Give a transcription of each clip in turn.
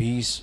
20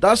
10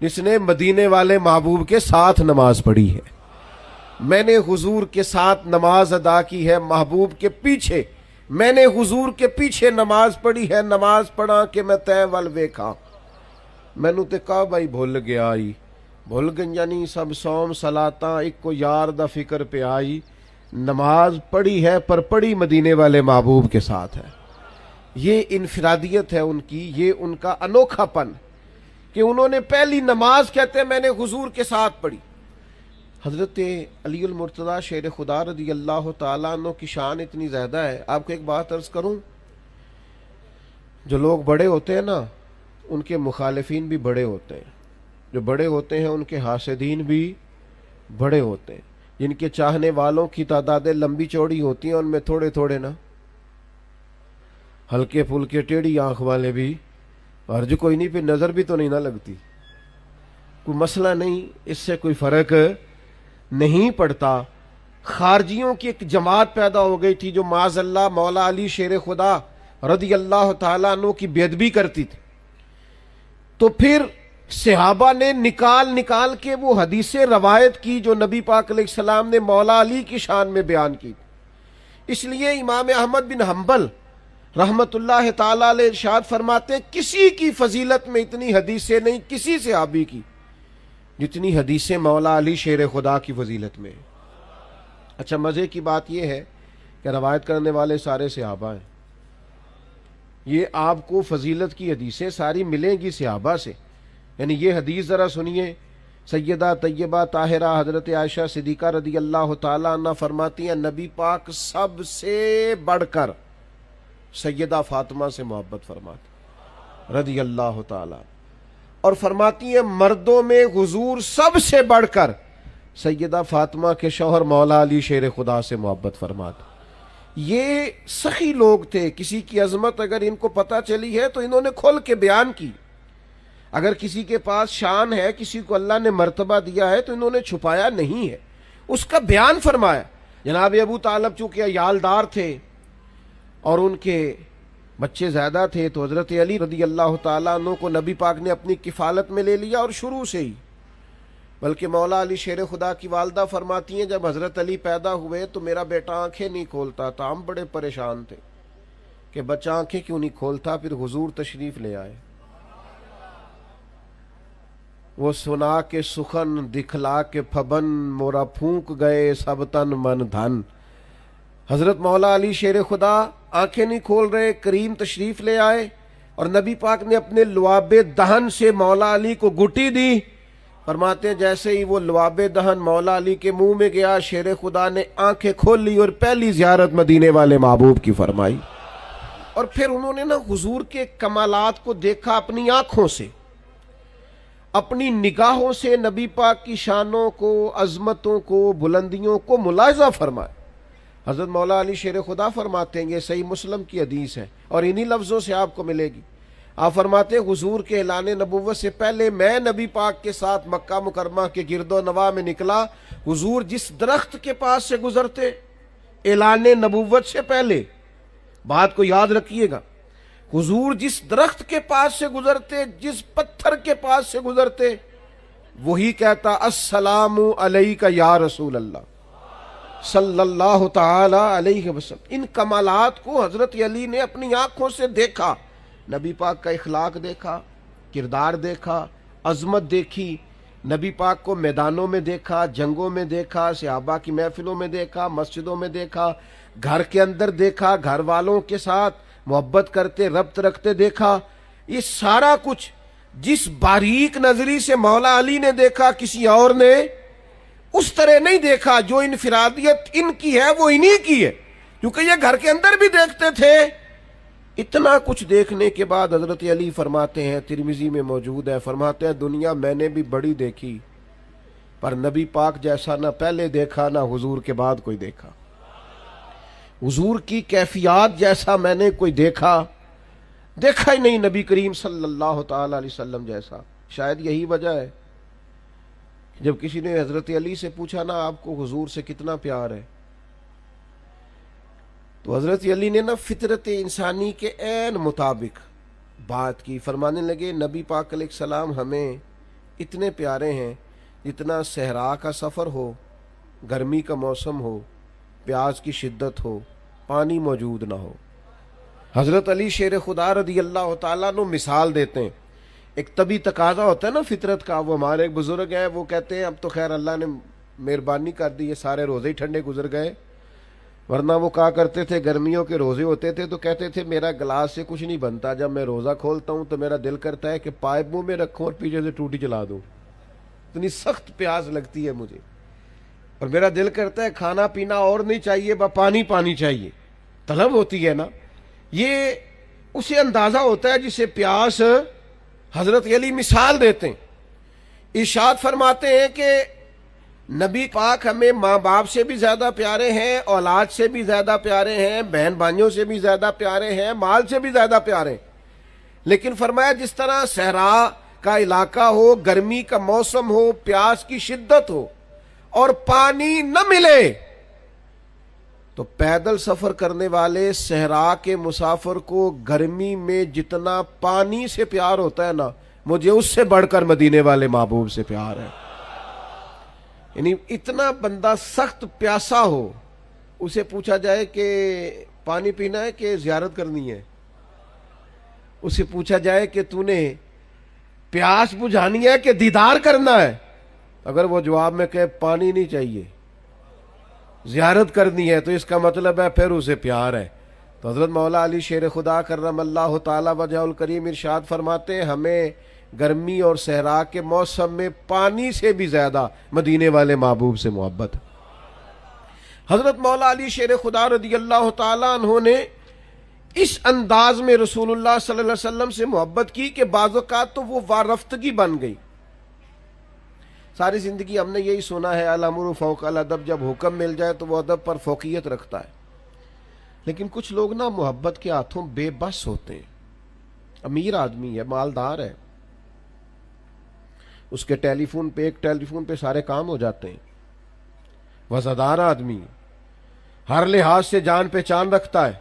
جس نے مدینے والے محبوب کے ساتھ نماز پڑھی ہے. میں نے حضور کے ساتھ نماز ادا کی ہے محبوب کے پیچھے. میں نے حضور کے پیچھے نماز پڑھی ہے. نماز پڑھا کہ میں تے ول ویکھا. مینوں تے کہا بھائی بھول گیا آئی بھول گئیاں نہیں سب سوم صلاتاں ایک کو یار دا فکر پہ آئی. نماز پڑھی ہے پر پڑھی مدینے والے محبوب کے ساتھ ہے. یہ انفرادیت ہے ان کی, یہ ان کا انوکھا پن کہ انہوں نے پہلی نماز کہتے ہیں میں نے حضور کے ساتھ پڑھی. حضرت علی المرتضیٰ شیر خدا رضی اللہ تعالیٰ عنہ کی شان اتنی زیادہ ہے. آپ کو ایک بات عرض کروں, جو لوگ بڑے ہوتے ہیں نا ان کے مخالفین بھی بڑے ہوتے ہیں, جو بڑے ہوتے ہیں ان کے حاسدین بھی بڑے ہوتے ہیں, جن کے چاہنے والوں کی تعدادیں لمبی چوڑی ہوتی ہیں ان میں تھوڑے تھوڑے نا ہلکے پھلکے ٹیڑھی آنکھ والے بھی, حرج کوئی نہیں, پھر نظر بھی تو نہیں نہ لگتی, کوئی مسئلہ نہیں, اس سے کوئی فرق نہیں پڑتا. خارجیوں کی ایک جماعت پیدا ہو گئی تھی جو معاذ اللہ مولا علی شیر خدا رضی اللہ تعالیٰ عنہ کی بے ادبی کرتی تھی. تو پھر صحابہ نے نکال کے وہ حدیثیں روایت کی جو نبی پاک علیہ السلام نے مولا علی کی شان میں بیان کی. اس لیے امام احمد بن حنبل رحمت اللہ تعالی علیہ ارشاد فرماتے ہیں کسی کی فضیلت میں اتنی حدیثیں نہیں کسی صحابی کی جتنی حدیثیں مولا علی شیر خدا کی فضیلت میں. اچھا مزے کی بات یہ ہے کہ روایت کرنے والے سارے صحابہ ہیں. یہ آپ کو فضیلت کی حدیثیں ساری ملیں گی صحابہ سے. یعنی یہ حدیث ذرا سنیے, سیدہ طیبہ طاہرہ حضرت عائشہ صدیقہ رضی اللہ تعالیٰ عنہ فرماتی ہیں نبی پاک سب سے بڑھ کر سیدہ فاطمہ سے محبت فرماتی رضی اللہ تعالیٰ, اور فرماتی ہیں مردوں میں حضور سب سے بڑھ کر سیدہ فاطمہ کے شوہر مولا علی شیر خدا سے محبت فرماتے. یہ سخی لوگ تھے, کسی کی عظمت اگر ان کو پتہ چلی ہے تو انہوں نے کھول کے بیان کی. اگر کسی کے پاس شان ہے, کسی کو اللہ نے مرتبہ دیا ہے تو انہوں نے چھپایا نہیں ہے, اس کا بیان فرمایا. جناب ابو طالب چونکہ عیالدار تھے اور ان کے بچے زیادہ تھے تو حضرت علی رضی اللہ تعالیٰ عنہ کو نبی پاک نے اپنی کفالت میں لے لیا, اور شروع سے ہی. بلکہ مولا علی شیر خدا کی والدہ فرماتی ہیں جب حضرت علی پیدا ہوئے تو میرا بیٹا آنکھیں نہیں کھولتا تھا, ہم بڑے پریشان تھے کہ بچہ آنکھیں کیوں نہیں کھولتا. پھر حضور تشریف لے آئے, وہ سنا کے سخن دکھلا کے پھبن مورا پھونک گئے سب تن من دھن. حضرت مولا علی شیر خدا آنکھیں نہیں کھول رہے, کریم تشریف لے آئے اور نبی پاک نے اپنے لعاب دہن سے مولا علی کو گھٹی دی. فرماتے ہیں جیسے ہی وہ لعاب دہن مولا علی کے منہ میں گیا شیر خدا نے آنکھیں کھول لی اور پہلی زیارت مدینے والے محبوب کی فرمائی. اور پھر انہوں نے نا حضور کے کمالات کو دیکھا اپنی آنکھوں سے, اپنی نگاہوں سے نبی پاک کی شانوں کو, عظمتوں کو, بلندیوں کو ملاحظہ فرمایا. حضرت مولا علی شیر خدا فرماتے ہیں یہ صحیح مسلم کی حدیث ہے اور انہی لفظوں سے آپ کو ملے گی. آپ فرماتے ہیں حضور کے اعلان نبوت سے پہلے میں نبی پاک کے ساتھ مکہ مکرمہ کے گرد و نواح میں نکلا. حضور جس درخت کے پاس سے گزرتے اعلان نبوت سے پہلے, بات کو یاد رکھیے گا, حضور جس درخت کے پاس سے گزرتے, جس پتھر کے پاس سے گزرتے, وہی کہتا السلام علیک یا رسول اللہ صلی اللہ تعالی علیہ وسلم. ان کمالات کو حضرت علی نے اپنی آنکھوں سے دیکھا, نبی پاک کا اخلاق دیکھا, کردار دیکھا, عظمت دیکھی. نبی پاک کو میدانوں میں دیکھا, جنگوں میں دیکھا, صحابہ کی محفلوں میں دیکھا, مسجدوں میں دیکھا, گھر کے اندر دیکھا, گھر والوں کے ساتھ محبت کرتے ربط رکھتے دیکھا. یہ سارا کچھ جس باریک نظری سے مولا علی نے دیکھا کسی اور نے اس طرح نہیں دیکھا. جو انفرادیت ان کی ہے وہ انہی کی ہے, کیونکہ یہ گھر کے اندر بھی دیکھتے تھے. اتنا کچھ دیکھنے کے بعد حضرت علی فرماتے ہیں, ترمذی میں موجود ہے, فرماتے ہیں دنیا میں نے بھی بڑی دیکھی پر نبی پاک جیسا نہ پہلے دیکھا نہ حضور کے بعد کوئی دیکھا. حضور کی کیفیات جیسا میں نے کوئی دیکھا ہی نہیں نبی کریم صلی اللہ تعالی علیہ وسلم جیسا. شاید یہی وجہ ہے جب کسی نے حضرت علی سے پوچھا نا آپ کو حضور سے کتنا پیار ہے, تو حضرت علی نے نا فطرت انسانی کے عین مطابق بات کی. فرمانے لگے نبی پاک علیہ السلام ہمیں اتنے پیارے ہیں جتنا صحرا کا سفر ہو، گرمی کا موسم ہو، پیاس کی شدت ہو، پانی موجود نہ ہو۔ حضرت علی شیر خدا رضی اللہ تعالیٰ عنہ مثال دیتے ہیں۔ ایک طبی تقاضا ہوتا ہے نا فطرت کا، وہ ہمارے ایک بزرگ ہیں، وہ کہتے ہیں اب تو خیر اللہ نے مہربانی کر دی، یہ سارے روزے ہی ٹھنڈے گزر گئے، ورنہ وہ کہا کرتے تھے گرمیوں کے روزے ہوتے تھے تو کہتے تھے میرا گلاس سے کچھ نہیں بنتا، جب میں روزہ کھولتا ہوں تو میرا دل کرتا ہے کہ پائپ منہ میں رکھوں اور پیچھے سے ٹوٹی چلا دوں، اتنی سخت پیاس لگتی ہے مجھے، اور میرا دل کرتا ہے کھانا پینا اور نہیں چاہیے، بس پانی پانی چاہیے، طلب ہوتی ہے نا۔ یہ اسے اندازہ ہوتا ہے جسے پیاس حضرت علی مثال دیتے ہیں، ارشاد فرماتے ہیں کہ نبی پاک ہمیں ماں باپ سے بھی زیادہ پیارے ہیں، اولاد سے بھی زیادہ پیارے ہیں، بہن بھائیوں سے بھی زیادہ پیارے ہیں، مال سے بھی زیادہ پیارے ہیں، لیکن فرمایا جس طرح صحرا کا علاقہ ہو، گرمی کا موسم ہو، پیاس کی شدت ہو اور پانی نہ ملے تو پیدل سفر کرنے والے صحرا کے مسافر کو گرمی میں جتنا پانی سے پیار ہوتا ہے نا، مجھے اس سے بڑھ کر مدینے والے محبوب سے پیار ہے۔ یعنی اتنا بندہ سخت پیاسا ہو، اسے پوچھا جائے کہ پانی پینا ہے کہ زیارت کرنی ہے، اسے پوچھا جائے کہ تو نے پیاس بجھانی ہے کہ دیدار کرنا ہے، اگر وہ جواب میں کہے پانی نہیں چاہیے زیارت کرنی ہے، تو اس کا مطلب ہے پھر اسے پیار ہے۔ تو حضرت مولا علی شیر خدا کرم اللہ تعالی وجہ الکریم ارشاد فرماتے ہیں ہمیں گرمی اور صحرا کے موسم میں پانی سے بھی زیادہ مدینے والے محبوب سے محبت۔ حضرت مولا علی شیر خدا رضی اللہ تعالیٰ عنہ نے اس انداز میں رسول اللہ صلی اللہ علیہ وسلم سے محبت کی کہ بعض اوقات تو وہ وارفتگی بن گئی۔ ساری زندگی ہم نے یہی سنا ہے الامر فوق الادب، جب حکم مل جائے تو وہ ادب پر فوقیت رکھتا ہے، لیکن کچھ لوگ نا محبت کے ہاتھوں بے بس ہوتے ہیں۔ امیر آدمی ہے، مالدار ہے، اس کے ایک ٹیلی فون پہ سارے کام ہو جاتے ہیں، وزادار آدمی، ہر لحاظ سے جان پہچان رکھتا ہے،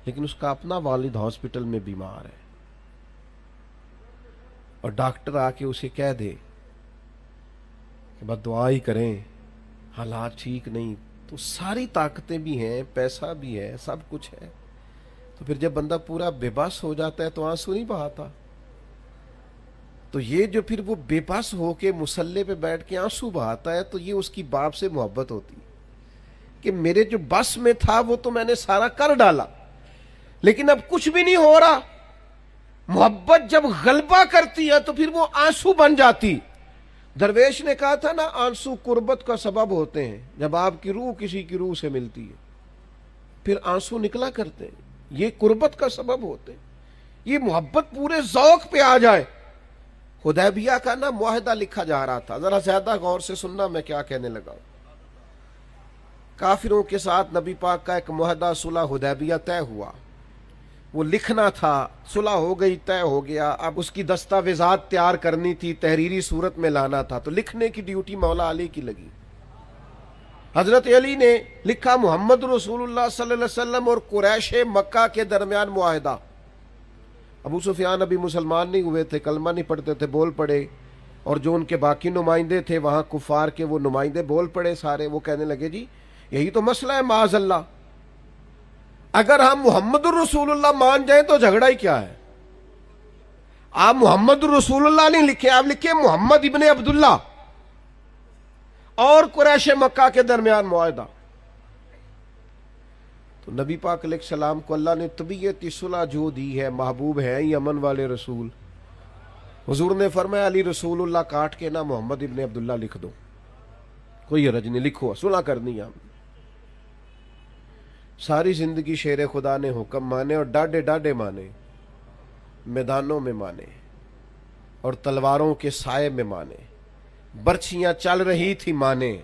لیکن اس کا اپنا والد ہاسپٹل میں بیمار ہے اور ڈاکٹر آ کے اسے کہہ دے کہ بس دعا ہی کریں، حالات ٹھیک نہیں، تو ساری طاقتیں بھی ہیں، پیسہ بھی ہے، سب کچھ ہے، تو پھر جب بندہ پورا بے بس ہو جاتا ہے تو آنسو نہیں بہاتا۔ تو یہ جو پھر وہ بے بس ہو کے مصلے پہ بیٹھ کے آنسو بہاتا ہے، تو یہ اس کی باپ سے محبت ہوتی ہے کہ میرے جو بس میں تھا وہ تو میں نے سارا کر ڈالا، لیکن اب کچھ بھی نہیں ہو رہا۔ محبت جب غلبہ کرتی ہے تو پھر وہ آنسو بن جاتی۔ درویش نے کہا تھا نا آنسو قربت کا سبب ہوتے ہیں، جب آپ کی روح کسی کی روح سے ملتی ہے پھر آنسو نکلا کرتے ہیں، یہ قربت کا سبب ہوتے ہیں۔ یہ محبت پورے ذوق پہ آ جائے۔ حدیبیہ کا نا معاہدہ لکھا جا رہا تھا، ذرا زیادہ غور سے سننا میں کیا کہنے لگا ہوں۔ کافروں کے ساتھ نبی پاک کا ایک معاہدہ صلح حدیبیہ طے ہوا، وہ لکھنا تھا، صلح ہو گئی، طے ہو گیا، اب اس کی دستاویزات تیار کرنی تھی، تحریری صورت میں لانا تھا، تو لکھنے کی ڈیوٹی مولا علی کی لگی۔ حضرت علی نے لکھا محمد رسول اللہ صلی اللہ علیہ وسلم اور قریش مکہ کے درمیان معاہدہ۔ ابو سفیان ابھی مسلمان نہیں ہوئے تھے، کلمہ نہیں پڑھتے تھے، بول پڑے، اور جو ان کے باقی نمائندے تھے وہاں کفار کے، وہ نمائندے بول پڑے سارے، وہ کہنے لگے جی یہی تو مسئلہ ہے معاذ اللہ، اگر ہم محمد الرسول اللہ مان جائیں تو جھگڑا ہی کیا ہے؟ آپ محمد الرسول اللہ نہیں لکھے، آپ لکھے محمد ابن عبداللہ اور قریش مکہ کے درمیان معاہدہ۔ تو نبی پاک علیہ السلام کو اللہ نے طبیعت صلح جو دی ہے، محبوب ہے یمن والے رسول، حضور نے فرمایا علی رسول اللہ کاٹ کے نہ محمد ابن عبداللہ لکھ دو، کوئی حرج نہیں، لکھو، صلح کرنی ہے ہم۔ ساری زندگی شیر خدا نے حکم مانے اور ڈاڈے ڈاڈے مانے، میدانوں میں مانے اور تلواروں کے سائے میں مانے، برچھیاں چل رہی تھی مانے،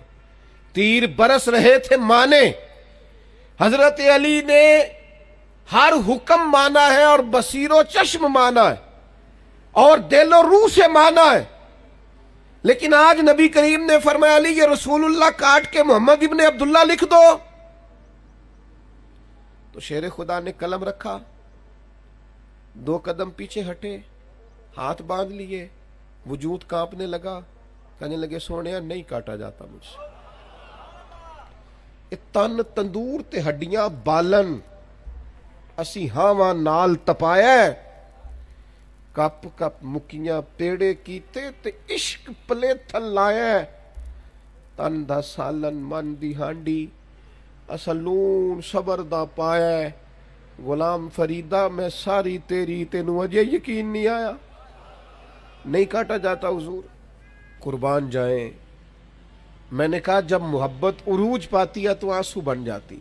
تیر برس رہے تھے مانے۔ حضرت علی نے ہر حکم مانا ہے اور بصیر و چشم مانا ہے اور دل و روح سے مانا ہے، لیکن آج نبی کریم نے فرمایا علی یہ رسول اللہ کاٹ کے محمد ابن عبداللہ لکھ دو، تو شیر خدا نے قلم رکھا، 2 قدم پیچھے ہٹے، ہاتھ باندھ لیے، وجود کانپنے لگا، کہنے لگے سونے نہیں کاٹا جاتا مجھ سے، تن تندور تے ہڈیاں بالن، اسی ہاواں نال تپایا، کپ کپ مکیاں پیڑے کیتے تے عشق پلے تھل لایا، تن دا سالن من دی ہانڈی، اسلون صبر دا پایا، غلام فریدہ میں ساری تیری، تینوں اجے یقین نہیں آیا، نہیں کاٹا جاتا حضور، قربان جائیں۔ میں نے کہا جب محبت عروج پاتی ہے تو آنسو بن جاتی،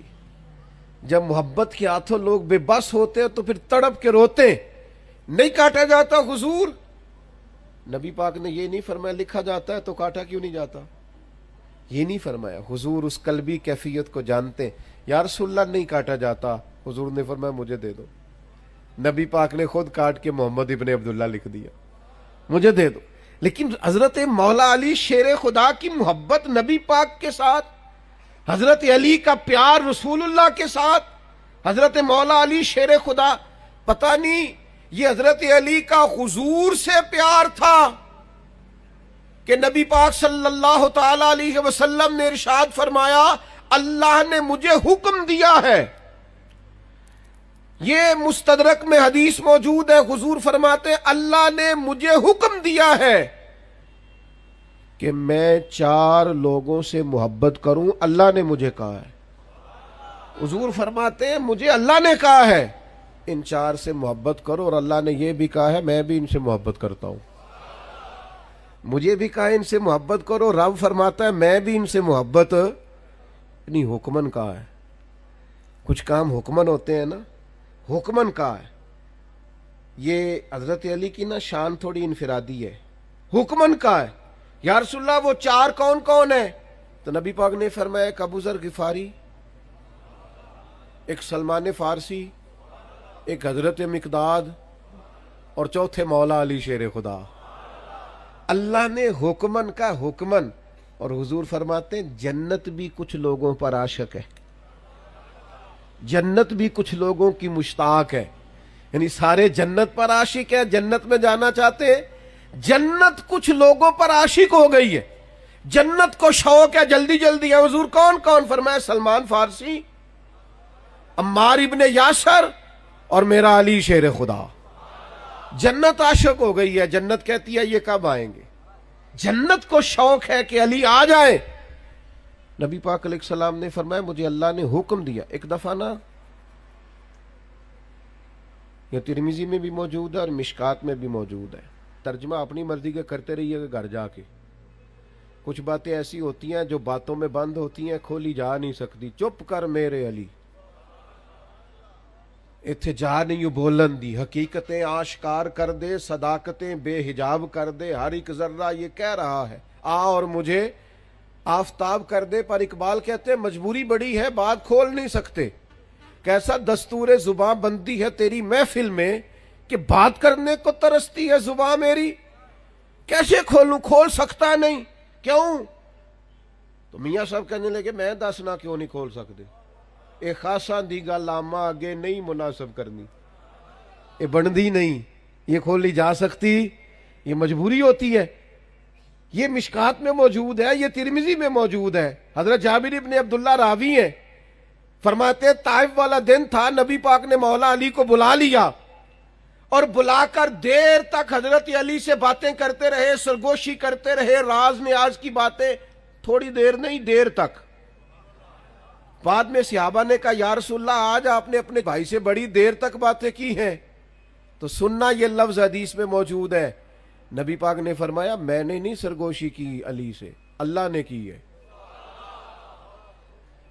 جب محبت کے ہاتھوں لوگ بے بس ہوتے ہیں تو پھر تڑپ کے روتے، نہیں کاٹا جاتا حضور۔ نبی پاک نے یہ نہیں فرمایا لکھا جاتا ہے تو کاٹا کیوں نہیں جاتا، یہ نہیں فرمایا، حضور اس قلبی کیفیت کو جانتے، یا رسول اللہ نہیں کاٹا جاتا، حضور نے فرمایا مجھے دے دو، نبی پاک نے خود کاٹ کے محمد ابن عبداللہ لکھ دیا، مجھے دے دو۔ لیکن حضرت مولا علی شیر خدا کی محبت نبی پاک کے ساتھ، حضرت علی کا پیار رسول اللہ کے ساتھ، حضرت مولا علی شیر خدا، پتہ نہیں یہ حضرت علی کا حضور سے پیار تھا کہ نبی پاک صلی اللہ تعالی علیہ وسلم نے ارشاد فرمایا اللہ نے مجھے حکم دیا ہے، یہ مستدرک میں حدیث موجود ہے، حضور فرماتے ہیں اللہ نے مجھے حکم دیا ہے کہ میں 4 لوگوں سے محبت کروں، اللہ نے مجھے کہا ہے، حضور فرماتے ہیں مجھے اللہ نے کہا ہے ان 4 سے محبت کرو، اور اللہ نے یہ بھی کہا ہے میں بھی ان سے محبت کرتا ہوں، مجھے بھی کہا ہے ان سے محبت کرو، رب فرماتا ہے میں بھی ان سے محبت، نہیں حکمن کہا ہے، کچھ کام حکمن ہوتے ہیں نا، حکمن کہا ہے، یہ حضرت علی کی نا شان تھوڑی انفرادی ہے، حکمن کہا ہے، یا رسول اللہ وہ 4 کون کون ہیں؟ تو نبی پاک نے فرمایا ایک ابو ذر غفاری، ایک سلمان فارسی، ایک حضرت مقداد، اور چوتھے مولا علی شیر خدا۔ اللہ نے حکمن کا حکمن، اور حضور فرماتے ہیں جنت بھی کچھ لوگوں پر عاشق ہے، جنت بھی کچھ لوگوں کی مشتاق ہے، یعنی سارے جنت پر عاشق ہے، جنت میں جانا چاہتے ہیں، جنت کچھ لوگوں پر عاشق ہو گئی ہے، جنت کو شوق ہے جلدی جلدی ہے۔ حضور کون کون؟ فرمایا سلمان فارسی، عمار ابن یاسر، اور میرا علی شیر خدا، جنت عاشق ہو گئی ہے، جنت کہتی ہے یہ کب آئیں گے، جنت کو شوق ہے کہ علی آ جائے۔ نبی پاک علیہ السلام نے فرمایا مجھے اللہ نے حکم دیا، ایک دفعہ نا یہ ترمذی میں بھی موجود ہے اور مشکات میں بھی موجود ہے، ترجمہ اپنی مرضی کے کرتے رہیے گا گھر جا کے، کچھ باتیں ایسی ہوتی ہیں جو باتوں میں بند ہوتی ہیں، کھولی جا نہیں سکتی، چپ کر میرے علی، اتھے جا نہیں بولن دی، حقیقتیں آشکار کر دے، صداقتیں بے حجاب کر دے، ہر ایک ذرہ یہ کہہ رہا ہے آ اور مجھے آفتاب کر دے، پر اقبال کہتے ہیں مجبوری بڑی ہے بات کھول نہیں سکتے، کیسا دستور زباں بندی ہے تیری محفل میں کہ بات کرنے کو ترستی ہے زباں میری، کیسے کھولوں، کھول سکتا نہیں، کیوں؟ تو میاں صاحب کہنے لگے میں دسنا کیوں نہیں کھول سکتے، اے خاصا دی گل آما آگے نہیں مناسب کرنی، یہ بندی نہیں، یہ کھولی جا سکتی، یہ مجبوری ہوتی ہے، یہ مشکات میں موجود ہے، یہ ترمذی میں موجود ہے، حضرت جابر ابن عبداللہ راوی ہیں، فرماتے طائف والا دن تھا، نبی پاک نے مولا علی کو بلا لیا اور بلا کر دیر تک حضرت علی سے باتیں کرتے رہے، سرگوشی کرتے رہے، راز نیاز کی باتیں، تھوڑی دیر نہیں دیر تک۔ بعد میں صحابہ نے کہا یا رسول اللہ آج آپ نے اپنے بھائی سے بڑی دیر تک باتیں کی ہیں، تو سننا یہ لفظ حدیث میں موجود ہے، نبی پاک نے فرمایا میں نے نہیں سرگوشی کی علی سے، اللہ نے کی ہے،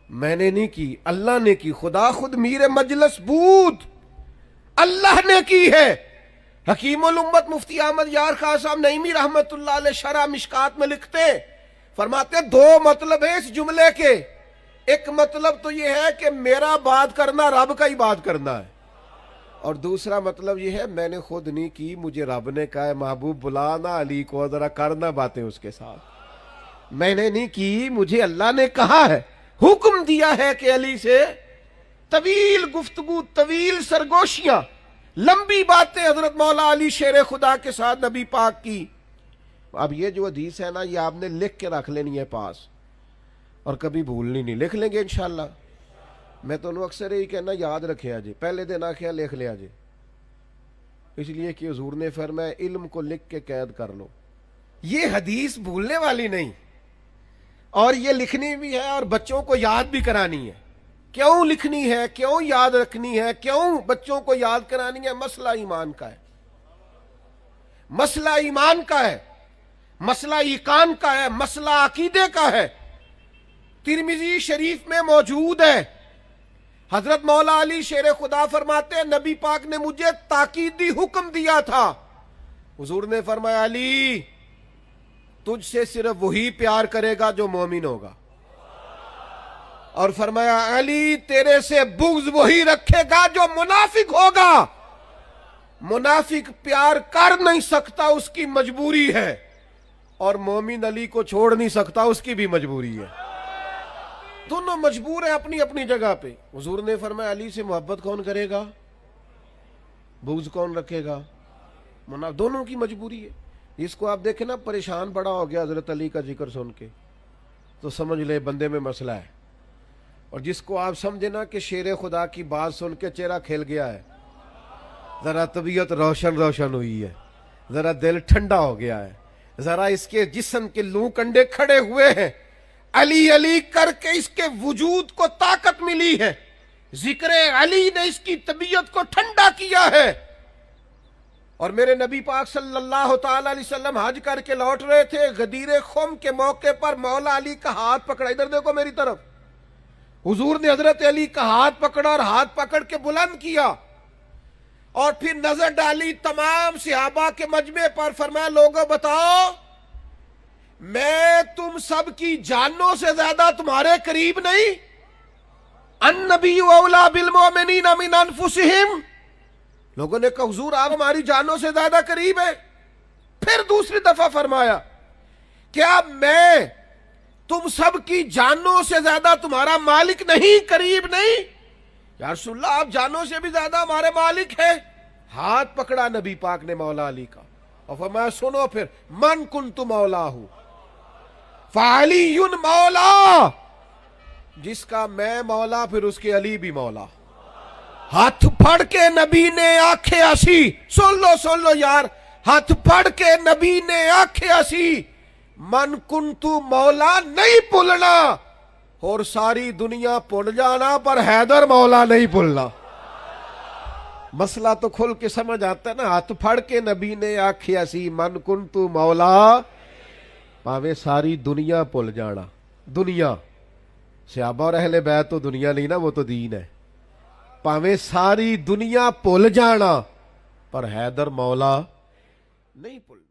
میں نے نہیں کی، اللہ نے کی، خدا خود میر مجلس بود، اللہ نے کی ہے۔ حکیم الامت مفتی احمد یار خان صاحب نعیمی رحمت اللہ علیہ شرح مشکات میں لکھتے، فرماتے 2 مطلب ہیں اس جملے کے، ایک مطلب تو یہ ہے کہ میرا بات کرنا رب کا ہی بات کرنا ہے، اور دوسرا مطلب یہ ہے میں نے خود نہیں کی، مجھے رب نے کہا ہے محبوب بلانا علی کو، ذرا کرنا باتیں اس کے ساتھ، میں نے نہیں کی، مجھے اللہ نے کہا ہے، حکم دیا ہے کہ علی سے طویل گفتگو، طویل سرگوشیاں، لمبی باتیں حضرت مولا علی شیر خدا کے ساتھ نبی پاک کی۔ اب یہ جو حدیث ہے نا یہ آپ نے لکھ کے رکھ لینی ہے پاس اور کبھی بھولنی نہیں. لکھ لیں گے انشاءاللہ. میں تو اکثر یہی کہنا یاد رکھے جی, پہلے دن آخیا لکھ لیا جی, اس لیے کہ حضور نے فرمایا علم کو لکھ کے قید کر لو. یہ حدیث بھولنے والی نہیں, اور یہ لکھنی بھی ہے اور بچوں کو یاد بھی کرانی ہے. کیوں لکھنی ہے, کیوں یاد رکھنی ہے, کیوں بچوں کو یاد کرانی ہے؟ مسئلہ ایمان کا ہے, مسئلہ ایمان کا ہے, مسئلہ ایقان کا ہے, مسئلہ عقیدے کا ہے. ترمذی شریف میں موجود ہے. حضرت مولا علی شیر خدا فرماتے ہیں نبی پاک نے مجھے تاکیدی حکم دیا تھا. حضور نے فرمایا علی تجھ سے صرف وہی پیار کرے گا جو مومن ہوگا, اور فرمایا علی تیرے سے بغض وہی رکھے گا جو منافق ہوگا. منافق پیار کر نہیں سکتا, اس کی مجبوری ہے, اور مومن علی کو چھوڑ نہیں سکتا, اس کی بھی مجبوری ہے. دونوں مجبور ہیں اپنی اپنی جگہ پہ. حضور نے فرمایا علی سے محبت کون کرے گا, بغض کون رکھے گا؟ دونوں کی مجبوری ہے. اس کو آپ دیکھیں نا پریشان بڑا ہو گیا حضرت علی کا ذکر سن کے, تو سمجھ لے بندے میں مسئلہ ہے. اور جس کو آپ سمجھے نا کہ شیر خدا کی بات سن کے چہرہ کھل گیا ہے, ذرا طبیعت روشن روشن ہوئی ہے, ذرا دل ٹھنڈا ہو گیا ہے, ذرا اس کے جسم کے لوں کنڈے کھڑے ہوئے ہیں, علی علی کر کے اس کے وجود کو طاقت ملی ہے, ذکر علی نے اس کی طبیعت کو ٹھنڈا کیا ہے. اور میرے نبی پاک صلی اللہ تعالی علیہ وسلم حج کر کے لوٹ رہے تھے, غدیر خم کے موقع پر مولا علی کا ہاتھ پکڑا. ادھر دیکھو میری طرف. حضور نے حضرت علی کا ہاتھ پکڑا اور ہاتھ پکڑ کے بلند کیا, اور پھر نظر ڈالی تمام صحابہ کے مجمع پر. فرمایا لوگوں بتاؤ میں تم سب کی جانوں سے زیادہ تمہارے قریب نہیں؟ النبی اولی بالمؤمنین من انفسہم. لوگوں نے کہا حضور آپ ہماری جانوں سے زیادہ قریب ہیں. پھر دوسری دفعہ فرمایا کیا میں تم سب کی جانوں سے زیادہ تمہارا مالک نہیں, قریب نہیں؟ یا رسول اللہ آپ جانوں سے بھی زیادہ ہمارے مالک ہیں. ہاتھ پکڑا نبی پاک نے مولا علی کا اور فرمایا سنو پھر, من کنت مولا ہوں فعلی مولا, جس کا میں مولا پھر اس کے علی بھی مولا. ہاتھ پھڑ کے نبی نے آنکھیں ہنسی. سن لو یار, ہاتھ پھڑ کے نبی نے آنکھیں ہنسی. من کنتو مولا نہیں بھولنا, اور ساری دنیا بھول جانا, پر حیدر مولا نہیں بھولنا. مسئلہ تو کھل کے سمجھ آتا ہے نا. ہاتھ پھڑ کے نبی نے آنکھیں ہنسی, من کنتو مولا, پاوے ساری دنیا بھول جانا. دنیا صحابہ اور اہل بیت تو دنیا نہیں نا, وہ تو دین ہے. پاوے ساری دنیا بھول جانا, پر حیدر مولا نہیں بھولنا.